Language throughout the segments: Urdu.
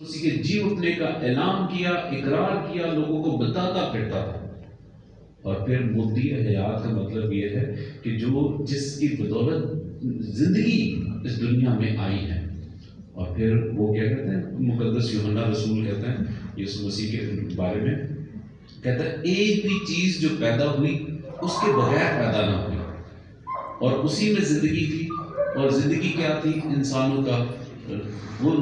اسی کے جی اٹھنے کا اعلان کیا، اقرار کیا، لوگوں کو بتاتا پھرتا تھا۔ اور پھر مدعی حیات کا مطلب یہ ہے کہ جس کی بدولت زندگی اس دنیا میں آئی ہے۔ اور پھر وہ کیا کہتے ہیں، مقدس یوحنا رسول کہتے ہیں یسوع مسیح کے بارے میں، کہتا ہے ایک بھی چیز جو پیدا ہوئی اس کے بغیر پیدا نہ ہوئی، اور اسی میں زندگی تھی، اور زندگی کیا تھی؟ انسانوں کا وہ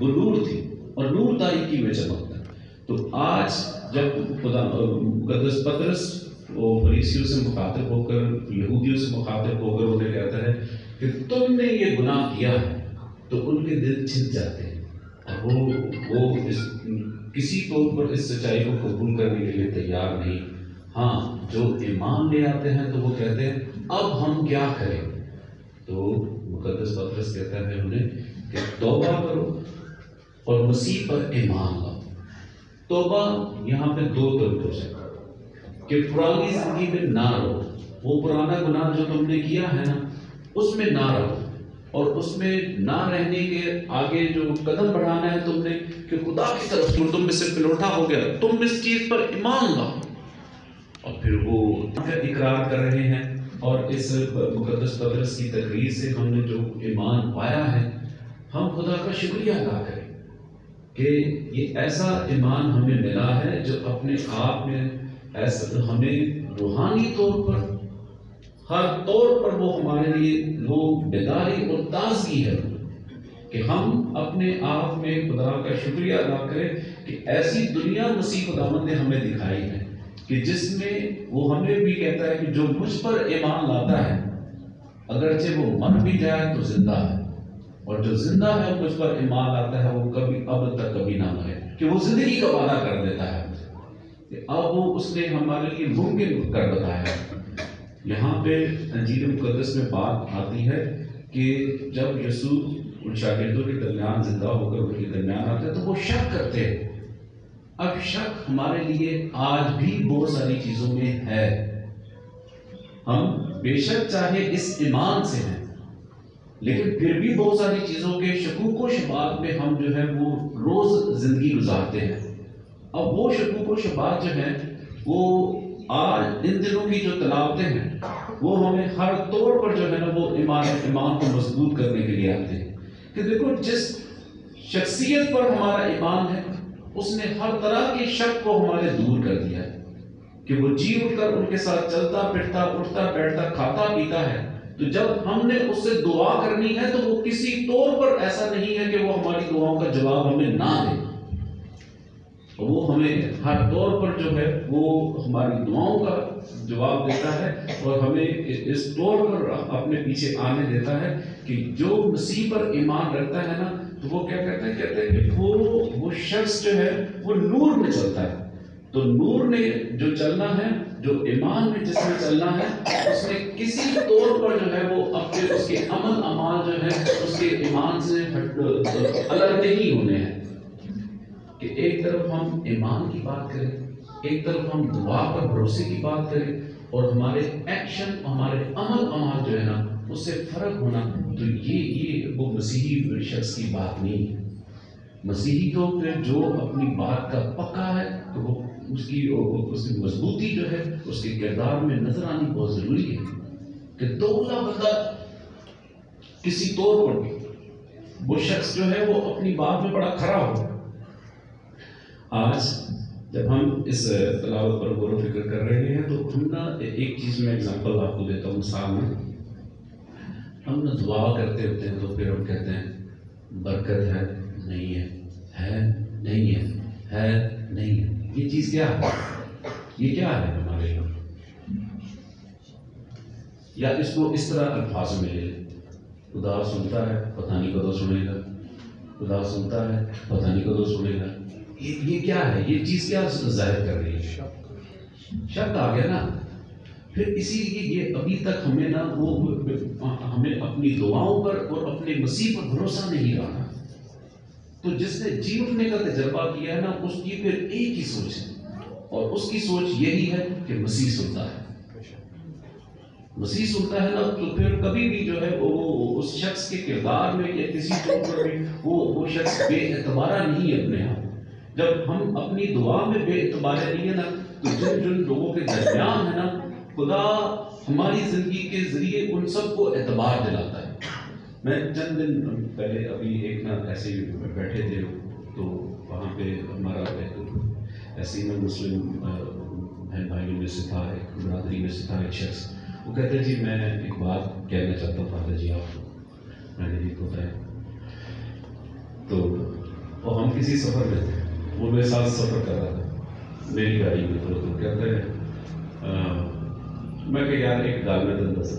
نور تھی، اور نور تاریکی میں چمکتا ہے۔ تو آج جب خدا مقدس پطرس وہ فریسیوں سے مخاطب ہو کر، یہودیوں سے مخاطب ہو کر انہیں کہتا ہے کہ تم نے یہ گناہ کیا ہے، تو ان کے دل چھن جاتے ہیں، اور وہ کسی طور پر اس سچائی کو قبول کرنے کے لیے تیار نہیں۔ ہاں، جو ایمان لے آتے ہیں تو وہ کہتے ہیں اب ہم کیا کریں؟ تو مقدس پطرس کہتا ہے انہیں کہ توبہ کرو اور مسیح پر ایمان لاؤ۔ توبہ یہاں پہ دو طریقوں سے کہ پرانی زندگی میں نہ رہو، وہ پرانا گناہ جو تم نے کیا ہے نا اس میں نہ رہو، اور اس میں نہ رہنے کے آگے جو قدم بڑھانا ہے تم نے کہ خدا کی طرف تم میں سے پلوٹا ہو گیا، تم اس چیز پر ایمان لاؤ۔ اور پھر وہ اقرار کر رہے ہیں، اور اس مقدس پطرس کی تقریر سے ہم نے جو ایمان پایا ہے، ہم خدا کا شکریہ ادا کریں کہ یہ ایسا ایمان ہمیں ملا ہے جو اپنے آپ میں ایسا ہمیں روحانی طور پر ہر طور پر وہ ہمارے لیے وہ بیداری اور تازگی ہے کہ ہم اپنے آپ میں خدا کا شکریہ ادا کریں کہ ایسی دنیا مسیح خداوند نے ہمیں دکھائی ہے کہ جس میں وہ ہمیں بھی کہتا ہے کہ جو مجھ پر ایمان لاتا ہے اگرچہ وہ مر بھی جائے تو زندہ ہے، اور جو زندہ ہے مجھ پر ایمان لاتا ہے وہ کبھی اب تک کبھی نہ مرے، کہ وہ زندگی کا وعدہ کر دیتا ہے کہ اب وہ اس نے ہمارے لیے ممکن کر بتایا۔ یہاں پہ انجیل مقدس میں بات آتی ہے کہ جب یسوع ان شاگردوں کے درمیان زندہ ہو کر ان کے درمیان آتا ہے تو وہ شک کرتے ہیں۔ اب شک ہمارے لیے آج بھی بہت ساری چیزوں میں ہے، ہم بے شک چاہے اس ایمان سے ہیں لیکن پھر بھی بہت ساری چیزوں کے شکوک و شبہات میں ہم جو ہے وہ روز زندگی گزارتے ہیں۔ اب وہ شکوک و شبہات جو ہیں وہ آج ان دنوں کی جو تلاوتیں ہیں وہ ہمیں ہر طور پر جو ہے نا وہ ایمان کو مضبوط کرنے کے لیے آتے ہیں کہ دیکھو جس شخصیت پر ہمارا ایمان ہے اس نے ہر طرح کے شک کو ہمارے دور کر دیا ہے کہ وہ جی اٹھ کر ان کے ساتھ چلتا پھرتا اٹھتا بیٹھتا کھاتا پیتا ہے۔ تو جب ہم نے اس سے دعا کرنی ہے تو وہ کسی طور پر ایسا نہیں ہے کہ وہ ہماری دعاؤں کا جواب ہمیں نہ دے، وہ ہمیں ہر طور پر جو ہے وہ ہماری دعاؤں کا جواب دیتا ہے، اور ہمیں اس طور پر اپنے پیچھے آنے دیتا ہے کہ جو مسیح پر ایمان رکھتا ہے نا تو وہ کیا کہتے ہیں کہ وہ شخص جو ہے وہ نور میں چلتا ہے۔ تو نور نے جو چلنا ہے، جو ایمان میں جس میں چلنا ہے، اس نے کسی طور پر جو ہے وہ اپنے اس کے عمل اعمال جو ہے اس کے ایمان سے الگ نہیں ہونے ہیں کہ ایک طرف ہم ایمان کی بات کریں، ایک طرف ہم دعا پر بھروسے کی بات کریں، اور ہمارے ایکشن ہمارے عمل اعمال جو ہے نا اس سے فرق ہونا، تو یہ وہ مسیحی شخص کی بات نہیں ہے۔ مسیحی تو پھر جو اپنی بات کا پکا ہے تو وہ اس کی مضبوطی جو ہے اس کے کردار میں نظر آنی بہت ضروری ہے کہ دوگلا بندہ کسی طور پر بھی وہ شخص جو ہے وہ اپنی بات میں بڑا کھڑا ہو۔ آج جب ہم اس تلاوت پر غور و فکر کر رہے ہیں تو ہم نا ایک چیز میں اگزامپل آپ کو دیتا ہوں، مثال میں ہم نا دعا کرتے ہوتے ہیں تو پھر ہم کہتے ہیں برکت ہے نہیں ہے نہیں ہے نہیں ہے، یہ چیز کیا ہے؟ یہ کیا ہے ہمارے لیے؟ یا اس کو اس طرح الفاظ میں لے لیں، خدا سنتا ہے پتہ نہیں کدو سنے گا، خدا سنتا ہے پتہ نہیں کدو سنے گا، یہ کیا ہے؟ یہ چیز کیا ظاہر کر رہی ہے؟ شک آ گیا نا۔ پھر اسی لیے یہ ابھی تک ہمیں نا وہ ہمیں اپنی دعاؤں پر اور اپنے مسیح پر بھروسہ نہیں رہا۔ تو جس نے جی اٹھنے کا تجربہ کیا ہے نا اس کی پھر ایک ہی سوچ ہے، اور اس کی سوچ یہی ہے کہ مسیح سنتا ہے، مسیح سنتا ہے نا تو پھر کبھی بھی جو ہے وہ اس شخص کے کردار میں یا کسی طور پر بھی وہ شخص بے اعتبارہ نہیں ہے اپنے آپ. جب ہم اپنی دعا میں بے اعتبارہ نہیں ہے نا تو جن لوگوں کے درمیان ہے نا خدا ہماری زندگی کے ذریعے ان سب کو اعتبار دلاتا ہے. میں چند دن پہلے ابھی ایک نا ایسے بیٹھے تھے تو وہاں پہ ہمارا ایسے میں مسلم بہن بھائیوں میں سے تھا, ایک برادری میں سے تھا ایک شخص. وہ کہتے ہیں جی میں ایک بات کہنا چاہتا ہوں فادر جی آپ کو. میں نے بھی بتایا تو ہم کسی سفر میں تھے, وہ میرے ساتھ سفر کر رہا تھا میری گاڑی میں. تو کہتے ہیں میں کہ یار ایک گال میں دن دس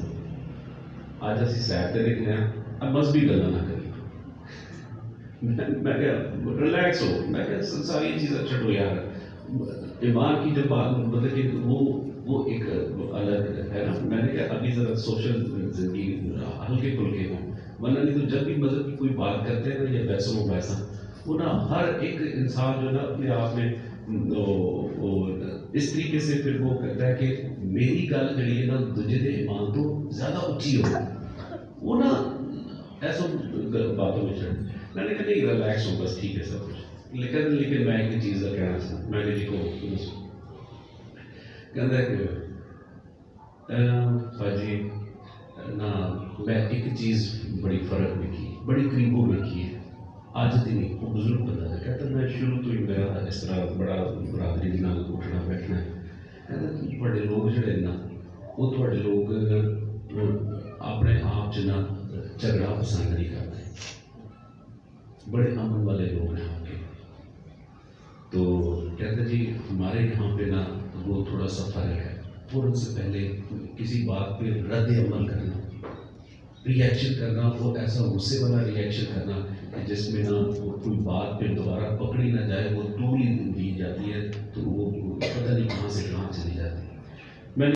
آج اسی سیر تے نکلے ہیں اب مذہبی گلا نہ کری. میں کہ ریلیکس ہو, میں کہ ساری چیزیں چھٹو یار. ایمان کی جو بات مطلب کہ وہ ایک الگ ہے نا. میں نے کہا ابھی ذرا سوشل زندگی ہلکے پھلکے ہوں, ورنہ نہیں تو جب بھی مذہب کی کوئی بات کرتے ہیں نا یا بحثوں و بحثاں وہ نا ہر ایک انسان جو ہے نا اپنے آپ میں اس طریقے سے پھر وہ کہتا ہے کہ میری گل جڑی ہے نا دوجے دے ایمان تو زیادہ اچھی ہو. وہ نا ایسا باتوں میں چڑھ. میں نے کہا نہیں ریلیکس ہو بس ٹھیک ہے سب کچھ. لیکن میں ایک چیز کا کہنا چاہتا ہوں. میں نے جی کو کہتا ہے کہ فاجی نا میں ایک چیز بڑی فرق دیکھی, بڑی قریبوں دیکھی ہے. عادت ہی نہیں. وہ بزرگ بندہ ہے, کہتا میں شروع تو ہی میرا اس طرح بڑا برادری کے نام اٹھنا بیٹھنا ہے. کہتا بڑے لوگ جڑے نا وہ تھوڑے لوگ اپنے آپ چ نا جھگڑا پسند نہیں کرتے, بڑے امن والے لوگ ہیں آپ کے. تو کہتے جی ہمارے یہاں پہ نا وہ تھوڑا سا فرق ہے. فوراً سے پہلے کسی بات پہ رد عمل کرنا, ریئیکشن کرنا, وہ ایسا غصے والا ریئیکشن کرنا کہ جس میں نا کوئی بات پہ دوبارہ پکڑی نہ جائے, وہ ٹولی دی جاتی ہے تو وہ پتہ نہیں کہاں سے کہاں چلی جاتی ہے.